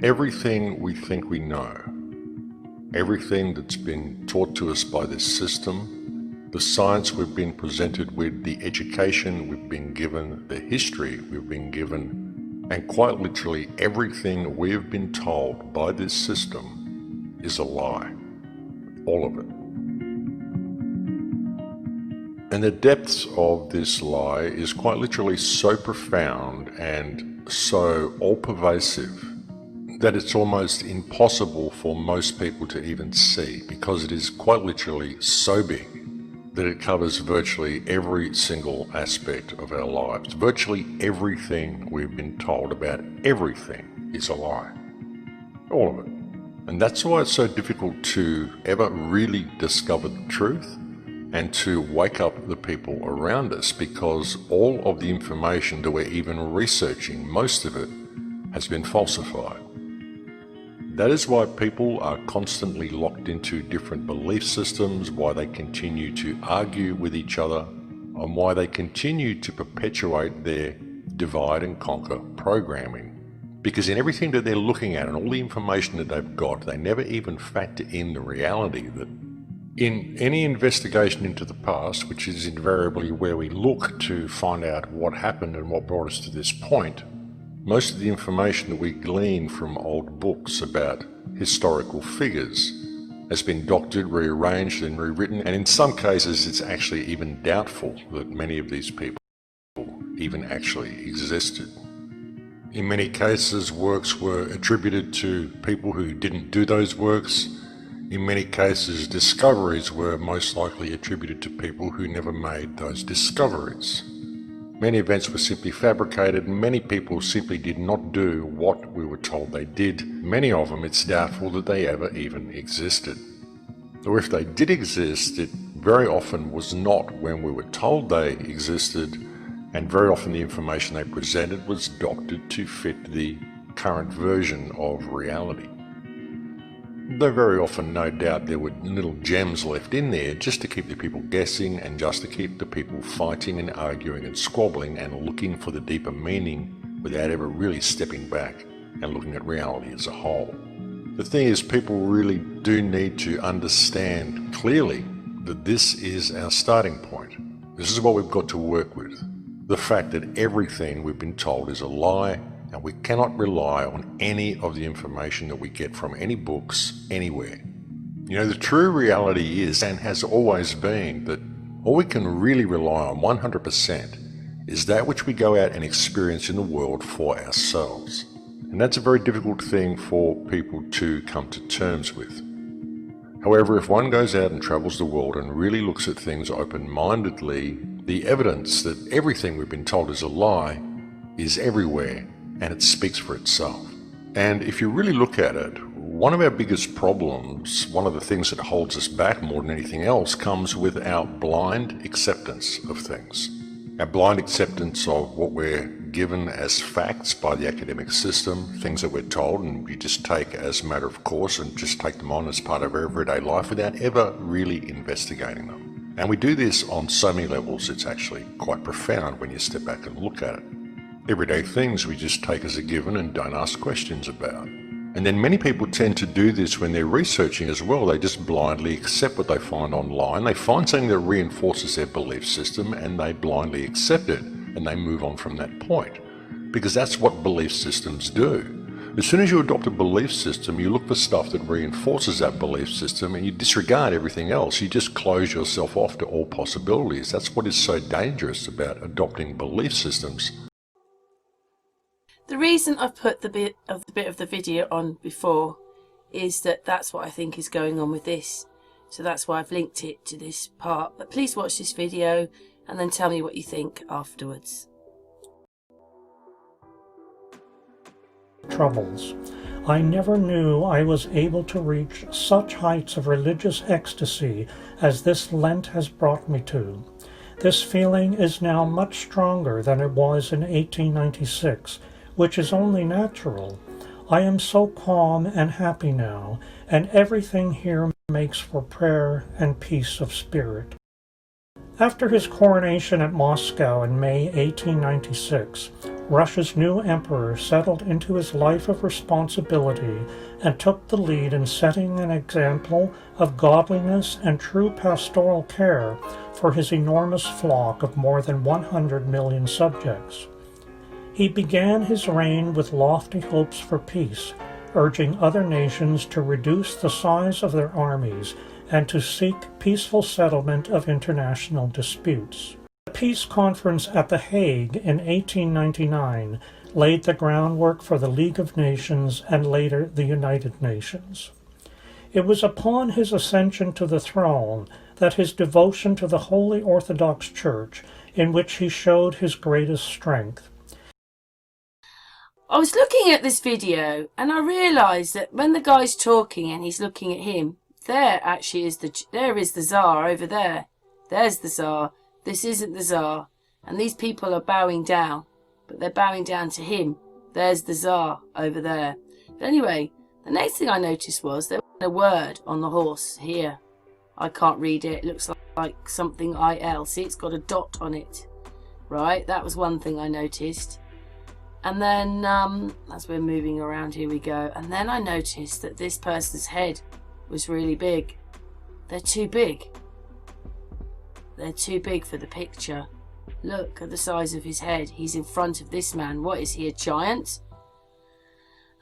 Everything we think we know, everything that's been taught to us by this system, the science we've been presented with, the education we've been given, the history we've been given, and quite literally everything we've been told by this system is a lie. All of it. And the depths of this lie is quite literally so profound and so all-pervasive that it's almost impossible for most people to even see, because it is quite literally so big that it covers virtually every single aspect of our lives. Virtually everything we've been told about everything is a lie. All of it. And that's why it's so difficult to ever really discover the truth and to wake up the people around us, because all of the information that we're even researching, most of it, has been falsified. That is why people are constantly locked into different belief systems, why they continue to argue with each other, and why they continue to perpetuate their divide and conquer programming. Because in everything that they're looking at and all the information that they've got, they never even factor in the reality that in any investigation into the past, which is invariably where we look to find out what happened and what brought us to this point, most of the information that we glean from old books about historical figures has been doctored, rearranged and rewritten, and in some cases it's actually even doubtful that many of these people even actually existed. In many cases, works were attributed to people who didn't do those works. In many cases, discoveries were most likely attributed to people who never made those discoveries. Many events were simply fabricated. Many people simply did not do what we were told they did. Many of them, it's doubtful that they ever even existed. Or if they did exist, it very often was not when we were told they existed, and very often the information they presented was doctored to fit the current version of reality. Though very often, no doubt, there were little gems left in there just to keep the people guessing and just to keep the people fighting and arguing and squabbling and looking for the deeper meaning without ever really stepping back and looking at reality as a whole. The thing is, people really do need to understand clearly that this is our starting point. This is what we've got to work with. The fact that everything we've been told is a lie, and we cannot rely on any of the information that we get from any books anywhere. You know, the true reality is, and has always been, that all we can really rely on 100% is that which we go out and experience in the world for ourselves. And that's a very difficult thing for people to come to terms with. However, if one goes out and travels the world and really looks at things open-mindedly, the evidence that everything we've been told is a lie is everywhere, and it speaks for itself. And if you really look at it, one of our biggest problems, one of the things that holds us back more than anything else, comes with our blind acceptance of things. Our blind acceptance of what we're given as facts by the academic system, things that we're told and we just take as a matter of course and just take them on as part of our everyday life without ever really investigating them. And we do this on so many levels, it's actually quite profound when you step back and look at it. Everyday things we just take as a given and don't ask questions about. And then many people tend to do this when they're researching as well. They just blindly accept what they find online. They find something that reinforces their belief system and they blindly accept it and they move on from that point. Because that's what belief systems do. As soon as you adopt a belief system, you look for stuff that reinforces that belief system and you disregard everything else. You just close yourself off to all possibilities. That's what is so dangerous about adopting belief systems. The reason I've put the bit of the video on before is that that's what I think is going on with this. So that's why I've linked it to this part. But please watch this video and then tell me what you think afterwards. Troubles. I never knew I was able to reach such heights of religious ecstasy as this Lent has brought me to. This feeling is now much stronger than it was in 1896, which is only natural. I am so calm and happy now, and everything here makes for prayer and peace of spirit. After his coronation at Moscow in May 1896, Russia's new emperor settled into his life of responsibility and took the lead in setting an example of godliness and true pastoral care for his enormous flock of more than 100 million subjects. He began his reign with lofty hopes for peace, urging other nations to reduce the size of their armies and to seek peaceful settlement of international disputes. The peace conference at The Hague in 1899 laid the groundwork for the League of Nations and later the United Nations. It was upon his ascension to the throne that his devotion to the Holy Orthodox Church, in which he showed his greatest strength. I was looking at this video and I realised that when the guy's talking and he's looking at him, there actually is the Tsar over there. There's the Tsar. This isn't the Tsar. And these people are bowing down, but they're bowing down to him. There's the Tsar over there. But anyway, the next thing I noticed was there was a word on the horse here. I can't read it. It looks like something IL. See, it's got a dot on it. Right, that was one thing I noticed. And then, as we're moving around, here we go. And then I noticed that this person's head was really big. They're too big. They're too big for the picture. Look at the size of his head. He's in front of this man. What is he, a giant?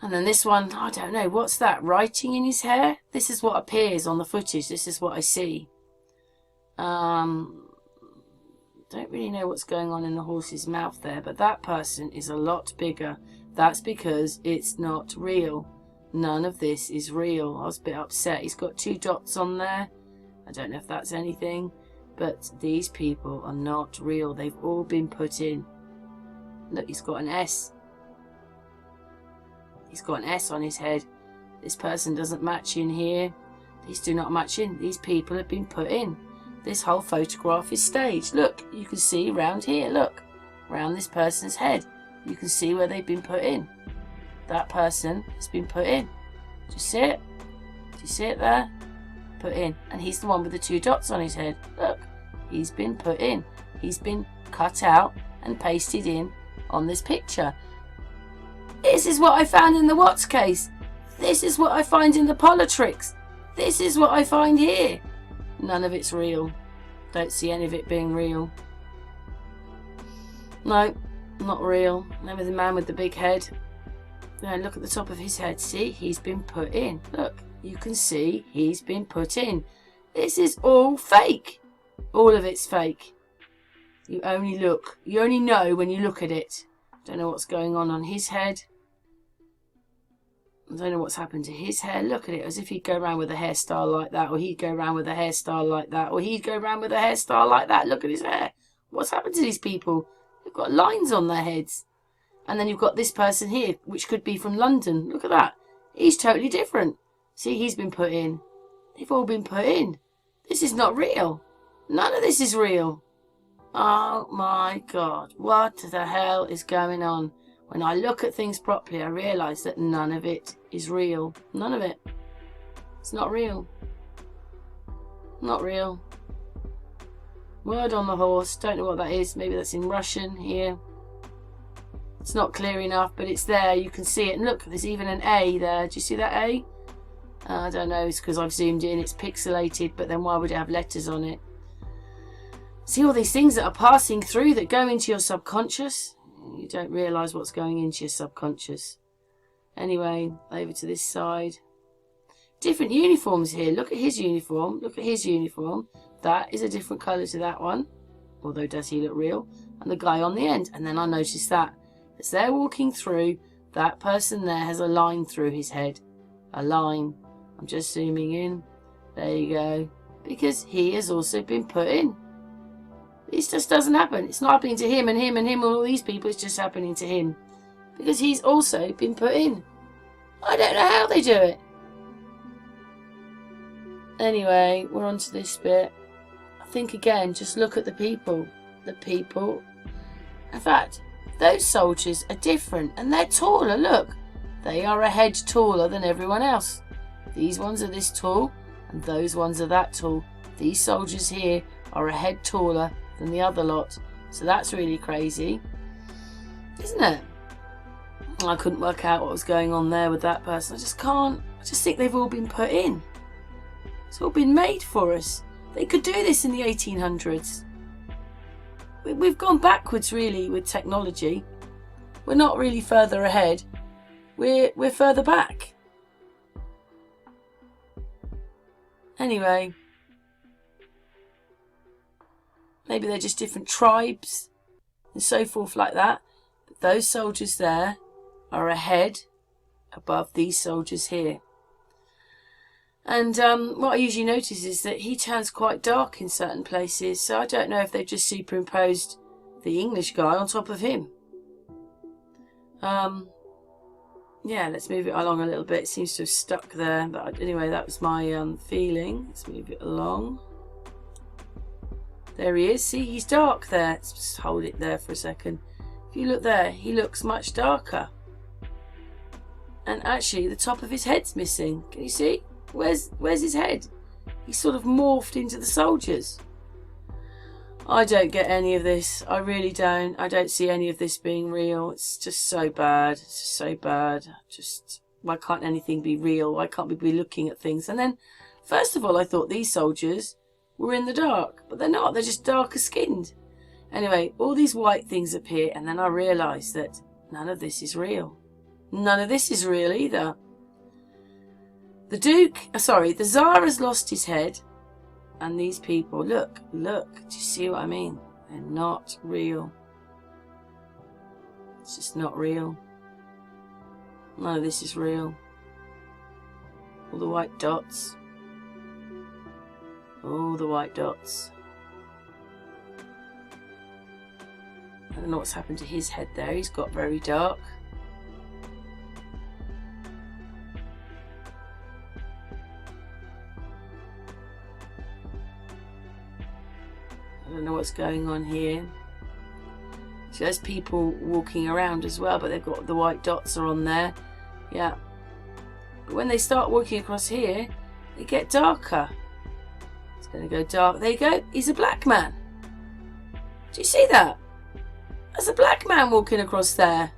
And then this one, I don't know. What's that? Writing in his hair? This is what appears on the footage. This is what I see. Don't really know what's going on in the horse's mouth there, but that person is a lot bigger. That's because it's not real. None of this is real. I was a bit upset. He's got 2 dots on there. I don't know if that's anything, but these people are not real. They've all been put in. Look, he's got an S. He's got an S on his head. This person doesn't match in here. These do not match in. These people have been put in. This whole photograph is staged. Look, you can see round here, look, round this person's head. You can see where they've been put in. That person has been put in. Do you see it? Do you see it there? Put in. And he's the one with the 2 dots on his head. Look, he's been put in. He's been cut out and pasted in on this picture. This is what I found in the Watts case. This is what I find in the Politrix. This is what I find here. None of it's real. Don't see any of it being real. No, not real. Remember the man with the big head? Now look at the top of his head. See, he's been put in. Look, you can see he's been put in. This is all fake. All of it's fake. You only look. You only know when you look at it. Don't know what's going on his head. I don't know what's happened to his hair. Look at it, as if he'd go around with a hairstyle like that, or he'd go around with a hairstyle like that, or he'd go around with a hairstyle like that. Look at his hair. What's happened to these people? They've got lines on their heads. And then you've got this person here, which could be from London. Look at that. He's totally different. See, he's been put in. They've all been put in. This is not real. None of this is real. Oh my God. What the hell is going on? When I look at things properly, I realise that none of it is real. None of it. It's not real. Not real. Word on the horse. Don't know what that is. Maybe that's in Russian here. It's not clear enough, but it's there. You can see it. And look, there's even an A there. Do you see that A? I don't know. It's because I've zoomed in. It's pixelated, but then why would it have letters on it? See all these things that are passing through that go into your subconscious? You don't realise what's going into your subconscious. Anyway, over to this side. Different uniforms here. Look at his uniform. Look at his uniform. That is a different colour to that one. Although, does he look real? And the guy on the end. And then I noticed that. As they're walking through, that person there has a line through his head. A line. I'm just zooming in. There you go. Because he has also been put in. This just doesn't happen. It's not happening to him and him and him and all these people. It's just happening to him. Because he's also been put in. I don't know how they do it. Anyway, we're on to this bit. I think again, just look at the people. The people. In fact, those soldiers are different and they're taller. Look, they are a head taller than everyone else. These ones are this tall and those ones are that tall. These soldiers here are a head taller than the other lot. So that's really crazy. Isn't it? I couldn't work out what was going on there with that person. I just can't. I just think they've all been put in. It's all been made for us. They could do this in the 1800s. We've gone backwards really with technology. We're not really further ahead. We're further back. Anyway, maybe they're just different tribes and so forth like that. But those soldiers there are ahead above these soldiers here. And what I usually notice is that he turns quite dark in certain places. So I don't know if they've just superimposed the English guy on top of him. Yeah, let's move it along a little bit. It seems to have stuck there. But anyway, that was my feeling. Let's move it along. There he is. See, he's dark there. Let's just hold it there for a second. If you look there, he looks much darker. And actually, the top of his head's missing. Can you see? Where's his head? He's sort of morphed into the soldiers. I don't get any of this. I really don't. I don't see any of this being real. It's just so bad. It's just so bad. Just, why can't anything be real? Why can't we be looking at things? And then, first of all, I thought these soldiers were in the dark. But they're not. They're just darker skinned. Anyway, all these white things appear. And then I realised that none of this is real. None of this is real either. The Tsar has lost his head. And these people, look, do you see what I mean? They're not real. It's just not real. None of this is real. All the white dots. All the white dots. I don't know what's happened to his head there. He's got very dark. I don't know what's going on here. So there's people walking around as well, but they've got the white dots are on there. Yeah. But when they start walking across here, they get darker. It's going to go dark. There you go. He's a black man. Do you see that? There's a black man walking across there.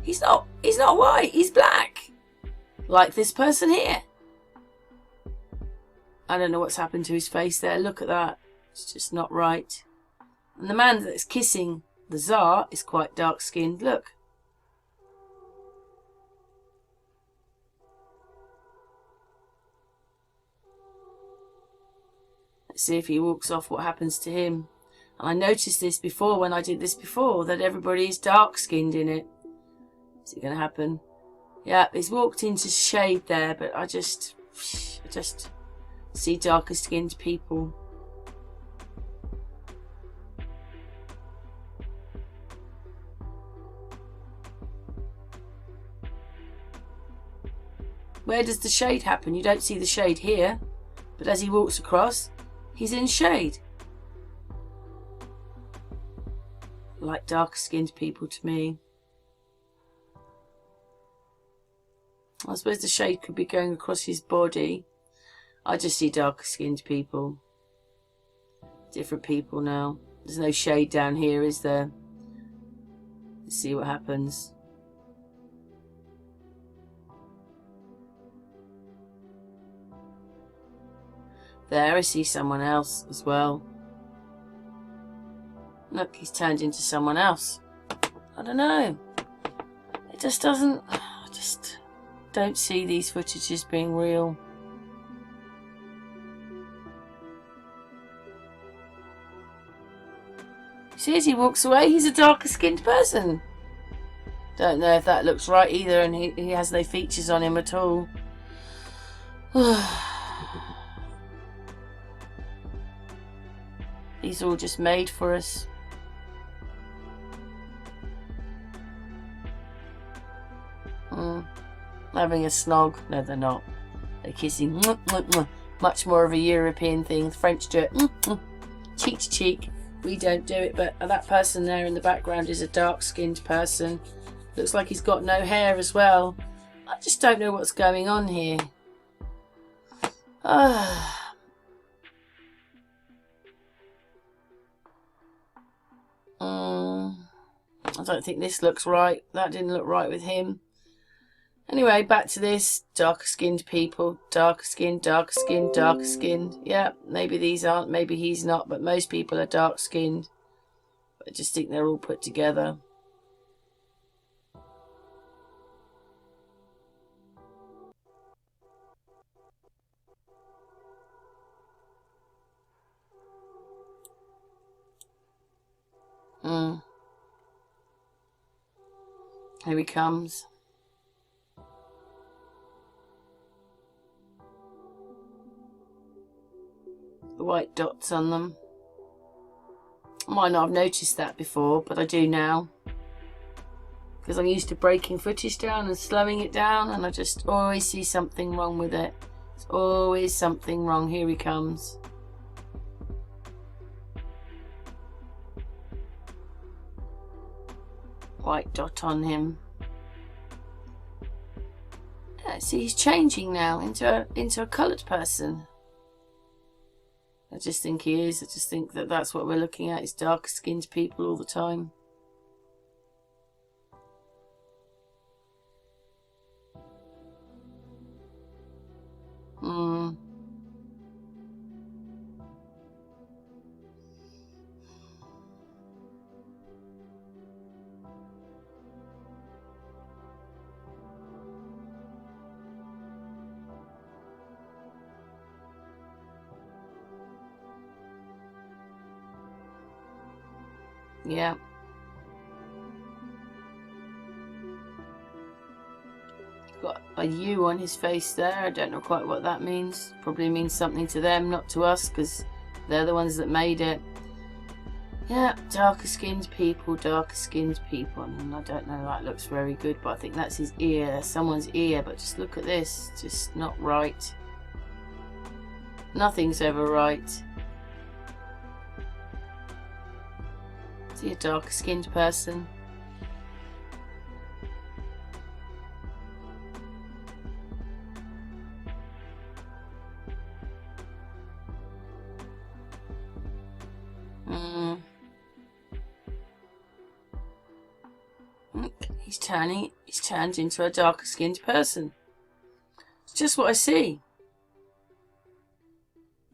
He's not white. He's black. Like this person here. I don't know what's happened to his face there. Look at that. It's just not right. And the man that's kissing the Tsar is quite dark-skinned. Look. Let's see if he walks off, what happens to him. And I noticed this before, when I did this before, that everybody is dark-skinned in it. Is it going to happen? Yeah, he's walked into shade there, but I just see darker-skinned people. Where does the shade happen? You don't see the shade here, but as he walks across, he's in shade. Like darker-skinned people to me. I suppose the shade could be going across his body. I just see darker-skinned people. Different people now. There's no shade down here, is there? Let's see what happens. There, I see someone else as well. Look, he's turned into someone else. I don't know. It just doesn't... I just don't see these footages being real. See, as he walks away, he's a darker skinned person. Don't know if that looks right either, and he has no features on him at all. These are all just made for us. Having a snog. No, they're not. They're kissing. Much more of a European thing. The French do it. Cheek to cheek. We don't do it, but that person there in the background is a dark-skinned person. Looks like he's got no hair as well. I just don't know what's going on here. I don't think this looks right. That didn't look right with him. Anyway, back to this. Darker skinned people. Darker skin, darker skin, darker skinned. Yeah, maybe these aren't, maybe he's not, but most people are dark skinned. I just think they're all put together. Here he comes. The white dots on them. I might not have noticed that before, but I do now. Because I'm used to breaking footage down and slowing it down, and I just always see something wrong with it. There's always something wrong. Here he comes. White dot on him. Yeah, see, he's changing now into a coloured person. I just think he is. I just think that that's what we're looking at, is darker skinned people all the time. Yeah. Got a U on his face there. I don't know quite what that means. Probably means something to them, not to us, because they're the ones that made it. Yeah, darker skinned people, darker skinned people. I don't know, that looks very good, but I think that's his ear, someone's ear. But just look at this, just not right. Nothing's ever right. Is he a darker skinned person? He's turned into a darker skinned person. It's just what I see.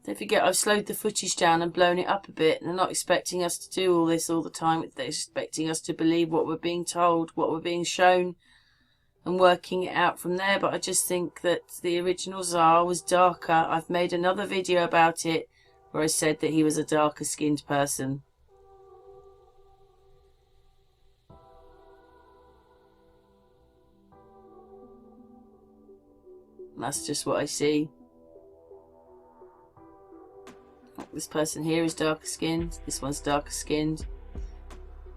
Don't forget, I've slowed the footage down and blown it up a bit. They're not expecting us to do all this all the time. They're expecting us to believe what we're being told, what we're being shown, and working it out from there. But I just think that the original Tsar was darker. I've made another video about it where I said that he was a darker skinned person. And that's just what I see. This person here is darker skinned. This one's darker skinned.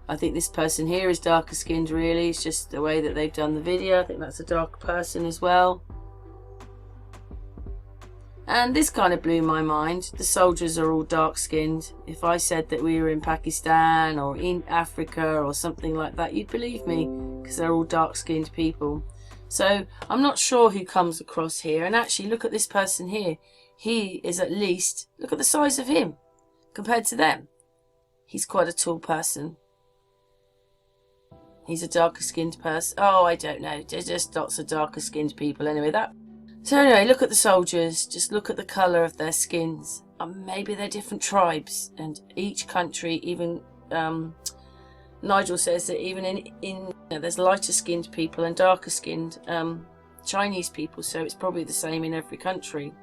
I think this person here is darker skinned, really. It's just the way that they've done the video. I think that's a darker person as well. And this kind of blew my mind. The soldiers are all dark skinned. If I said that we were in Pakistan or in Africa or something like that, you'd believe me, because they're all dark skinned people. So I'm not sure who comes across here. And actually, look at this person here. He is at least, look at the size of him compared to them. He's quite a tall person. He's a darker skinned person. Oh, I don't know. There's just lots of darker skinned people. Anyway, So anyway, look at the soldiers. Just look at the colour of their skins. Maybe they're different tribes. And each country, even Nigel says that even in there's lighter skinned people and darker skinned Chinese people. So it's probably the same in every country.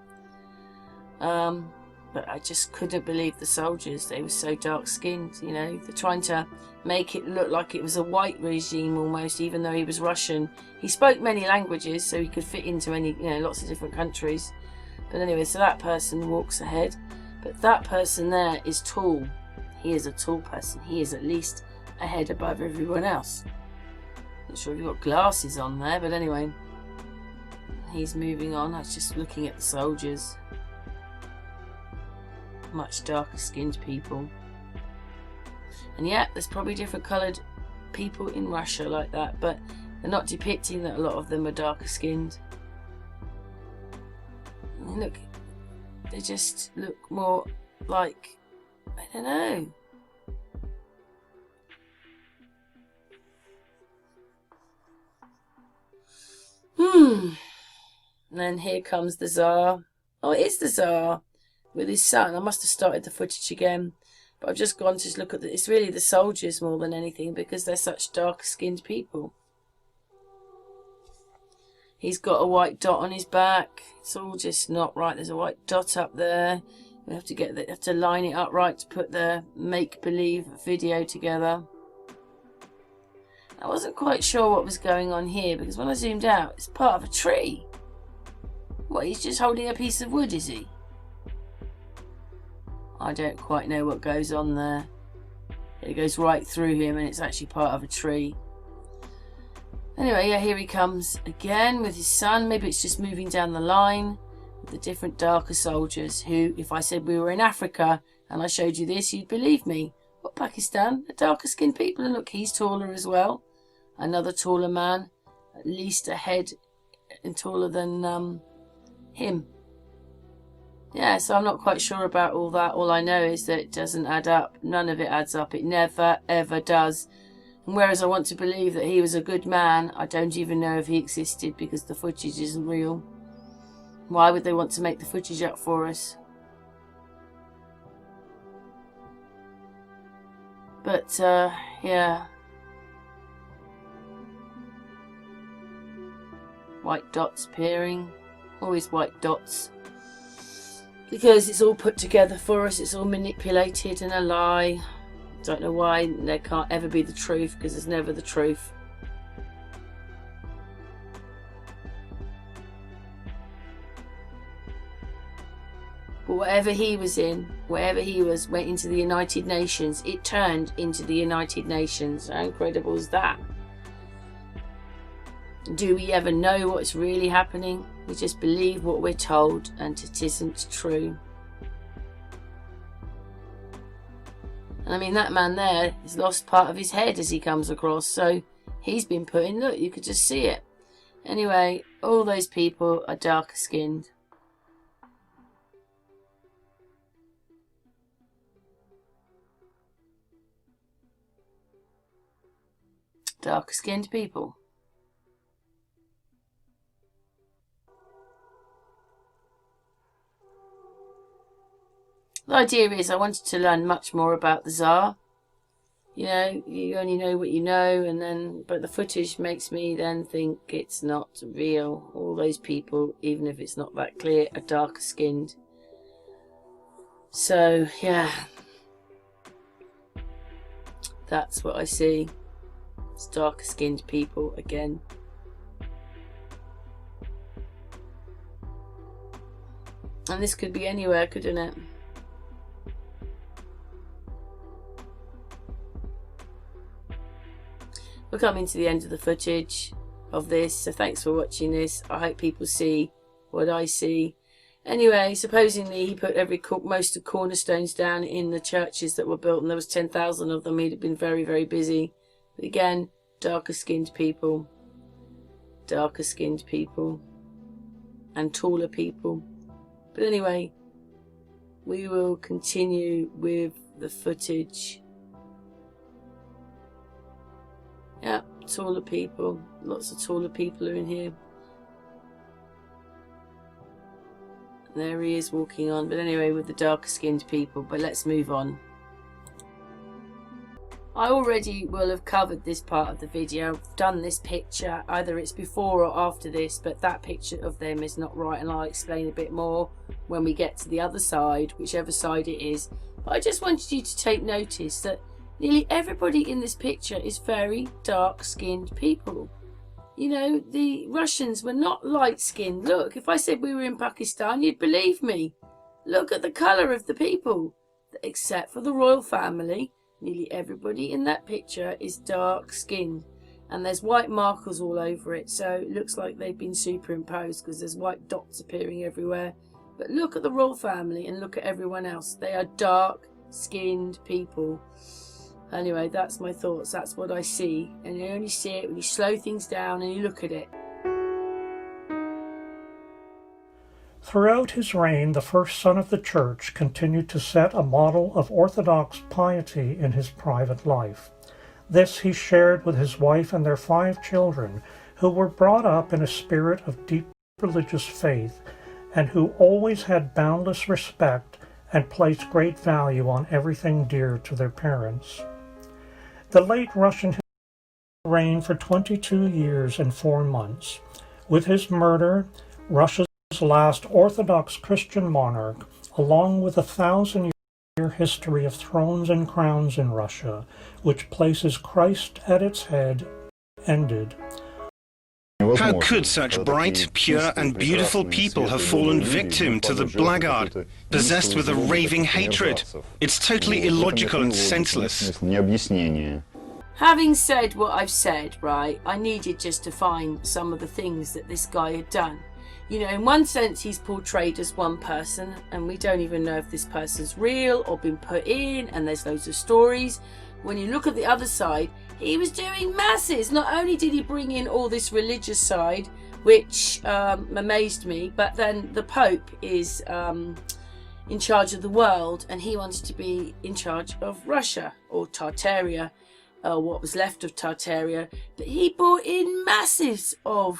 But I just couldn't believe the soldiers. They were so dark skinned, you know. They're trying to make it look like it was a white regime almost, even though he was Russian. He spoke many languages, so he could fit into any, lots of different countries. But anyway, so that person walks ahead. But that person there is tall. He is a tall person. He is at least a head above everyone else. Not sure if you've got glasses on there, but anyway. He's moving on. I was just looking at the soldiers. Much darker skinned people. And yeah, there's probably different coloured people in Russia like that, but they're not depicting that a lot of them are darker skinned. And look, they just look more like, I don't know. And then here comes the Tsar. Oh, it is the Tsar with his son. I must have started the footage again. But I've just gone to look at it's really the soldiers more than anything, because they're such dark-skinned people. He's got a white dot on his back. It's all just not right. There's a white dot up there. We have to line it up right to put the make-believe video together. I wasn't quite sure what was going on here, because when I zoomed out, it's part of a tree. What, he's just holding a piece of wood, is he? I don't quite know what goes on there. It goes right through him, and it's actually part of a tree. Anyway, yeah, here he comes again with his son. Maybe it's just moving down the line with the different darker soldiers who, if I said we were in Africa and I showed you this, you'd believe me. What, Pakistan? The darker skinned people. And look, he's taller as well. Another taller man, at least a head and taller than him. Yeah, so I'm not quite sure about all that. All I know is that it doesn't add up. None of it adds up. It never, ever does. And whereas I want to believe that he was a good man, I don't even know if he existed, because the footage isn't real. Why would they want to make the footage up for us? But, yeah. White dots appearing. Always white dots. Because it's all put together for us. It's all manipulated and a lie. Don't know why there can't ever be the truth, because there's never the truth. But whatever he was in, wherever he was, went into the United Nations. It turned into the United Nations. How incredible is that? Do we ever know what's really happening? We just believe what we're told, and it isn't true. And I mean, that man there has lost part of his head as he comes across, so he's been put in. Look, you could just see it. Anyway, all those people are darker skinned. Darker skinned people. The idea is I wanted to learn much more about the Tsar. You know, you only know what you know, but the footage makes me then think it's not real. All those people, even if it's not that clear, are darker skinned. So, yeah. That's what I see. It's darker skinned people again. And this could be anywhere, couldn't it? We're coming to the end of the footage of this, so thanks for watching this. I hope people see what I see. Anyway, supposedly he put most of the cornerstones down in the churches that were built, and there was 10,000 of them. He'd have been very, very busy. But again, darker skinned people, and taller people. But anyway, we will continue with the footage. Yeah, taller people. Lots of taller people are in here. There he is walking on. But anyway, with the darker skinned people. But let's move on. I already will have covered this part of the video. I've done this picture. Either it's before or after this. But that picture of them is not right. And I'll explain a bit more when we get to the other side. Whichever side it is. But I just wanted you to take notice that nearly everybody in this picture is very dark-skinned people. You know, the Russians were not light-skinned. Look, if I said we were in Pakistan, you'd believe me. Look at the colour of the people. Except for the royal family, nearly everybody in that picture is dark-skinned. And there's white markers all over it, so it looks like they've been superimposed because there's white dots appearing everywhere. But look at the royal family and look at everyone else. They are dark-skinned people. Anyway, that's my thoughts. That's what I see. And you only see it when you slow things down and you look at it. Throughout his reign, the first son of the church continued to set a model of orthodox piety in his private life. This he shared with his wife and their 5 children, who were brought up in a spirit of deep religious faith and who always had boundless respect and placed great value on everything dear to their parents. The late Russian reigned for 22 years and 4 months. With his murder, Russia's last Orthodox Christian monarch, along with a 1,000-year history of thrones and crowns in Russia, which places Christ at its head, ended. How could such bright, pure and beautiful people have fallen victim to the blackguard, possessed with a raving hatred? It's totally illogical and senseless. Having said what I've said, right, I needed just to find some of the things that this guy had done. You know, in one sense, he's portrayed as one person, and we don't even know if this person's real or been put in, and there's loads of stories. When you look at the other side, he was doing masses. Not only did he bring in all this religious side, which amazed me, but then the Pope is in charge of the world, and he wants to be in charge of Russia, or Tartaria, what was left of Tartaria. But he brought in masses of,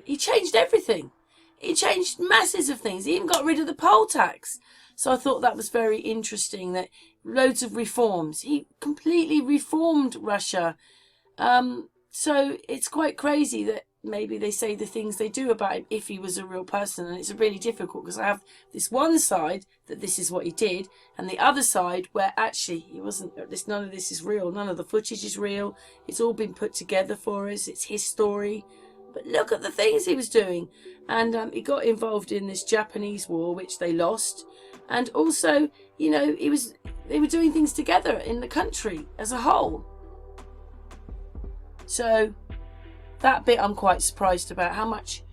he changed everything. He changed masses of things. He even got rid of the poll tax. So I thought that was very interesting, that loads of reforms. He completely reformed Russia. So it's quite crazy that maybe they say the things they do about him if he was a real person. And it's really difficult because I have this one side that this is what he did, and the other side where actually he wasn't. None of this is real. None of the footage is real. It's all been put together for us. It's his story. But look at the things he was doing. And he got involved in this Japanese war, which they lost. And also, you know, they were doing things together in the country as a whole. So that bit I'm quite surprised about, how much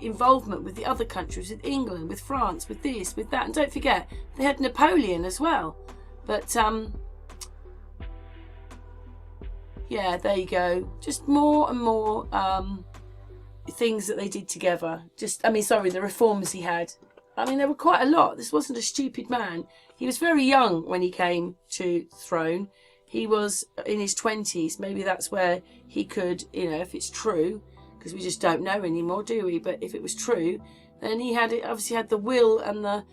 involvement with the other countries, with England, with France, with this, with that. And don't forget, they had Napoleon as well. But yeah, there you go. Just more and more things that they did together. The reforms he had. I mean, there were quite a lot. This wasn't a stupid man. He was very young when he came to the throne. He was in his 20s. Maybe that's where he could, you know, if it's true, because we just don't know anymore, do we? But if it was true, then he obviously had the will and the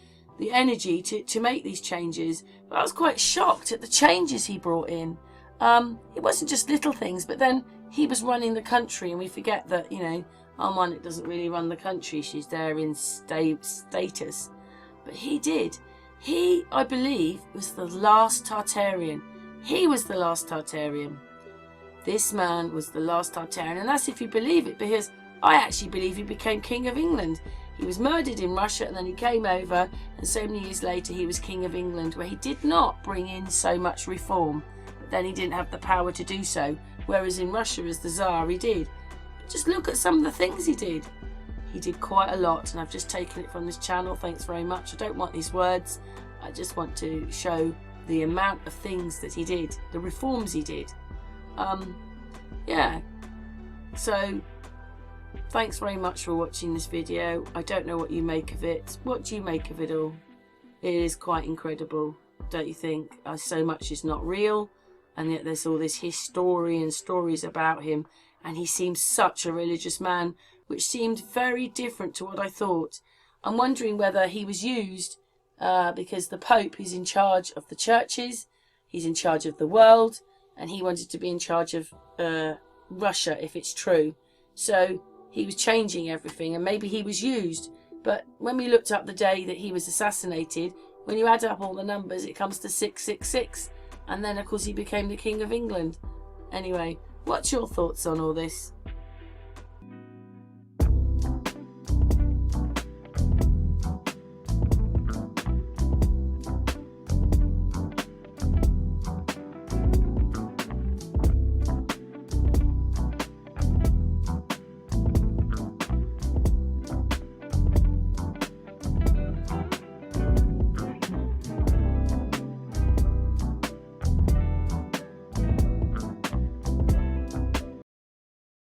energy to make these changes. But I was quite shocked at the changes he brought in. It wasn't just little things, but then he was running the country, and we forget that, you know, Armand doesn't really run the country. She's there in status. But he did. He, I believe, was the last Tartarian. He was the last Tartarian. This man was the last Tartarian. And that's if you believe it, because I actually believe he became King of England. He was murdered in Russia, and then he came over, and so many years later he was King of England, where he did not bring in so much reform. But then he didn't have the power to do so. Whereas in Russia, as the Tsar, he did. Just look at some of the things he did. He did quite a lot, and I've just taken it from this channel. Thanks very much. I don't want these words. I just want to show the amount of things that he did, the reforms he did. Yeah. So, thanks very much for watching this video. I don't know what you make of it. What do you make of it all? It is quite incredible, don't you think? So much is not real, and yet there's all this history and stories about him. And he seems such a religious man, which seemed very different to what I thought. I'm wondering whether he was used because the Pope is in charge of the churches, he's in charge of the world, and he wanted to be in charge of Russia, if it's true. So he was changing everything, and maybe he was used. But when we looked up the day that he was assassinated, when you add up all the numbers, it comes to 666. And then, of course, he became the King of England. Anyway, what's your thoughts on all this?